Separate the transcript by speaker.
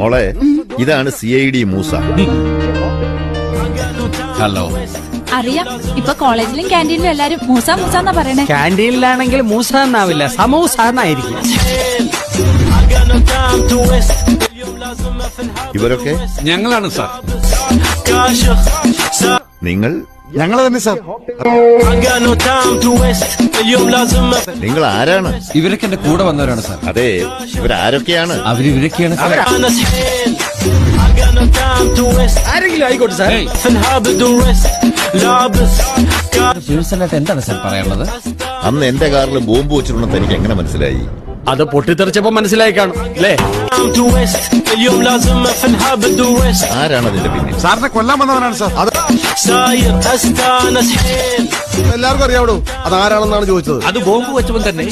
Speaker 1: മോളെ, ഇതാണ് CID Musa.
Speaker 2: Hello.
Speaker 3: അറിയാം, ഇപ്പൊ കോളേജിലും ക്യാൻറ്റീനിലും എല്ലാരും മൂസ മൂസ എന്നാ പറയണേ.
Speaker 4: ക്യാൻറ്റീനിലാണെങ്കിൽ മൂസ എന്നാവില്ല, സമൂസ എന്നായിരിക്കും.
Speaker 1: ഇവരൊക്കെ
Speaker 2: ഞങ്ങളാണ് സാർ.
Speaker 1: നിങ്ങൾ
Speaker 5: തന്നെ സാർ.
Speaker 1: നിങ്ങൾ ആരാണ്?
Speaker 2: ഇവരൊക്കെ എന്റെ കൂടെ വന്നവരാണ് സാർ.
Speaker 1: അതെ, ഇവരാരൊക്കെയാണ്?
Speaker 2: അവരിവരൊക്കെയാണ് സാർ.
Speaker 4: ആരെങ്കിലും ആയിക്കോട്ടെ സാർ.
Speaker 2: പേഴ്സണലായിട്ട് എന്താണ് സാർ പറയാനുള്ളത്?
Speaker 1: അന്ന് എന്റെ കാറിൽ ബോംബ് വെച്ചിട്ടുണ്ടെന്ന് എനിക്ക് എങ്ങനെ മനസ്സിലായി?
Speaker 4: അത് പൊട്ടിത്തെറിച്ചപ്പോ മനസ്സിലായി കാണും അല്ലേ?
Speaker 1: ആരാണ് അതിന്റെ പിന്നിൽ?
Speaker 5: സാറിനെ കൊല്ലാൻ വന്നവനാണ് സാർ. അത് എല്ലാവർക്കും അറിയാവൂ. അതാരാണെന്നാണ് ചോദിച്ചത്.
Speaker 4: അത് ബോംബ് വെച്ചപ്പോൾ തന്നെ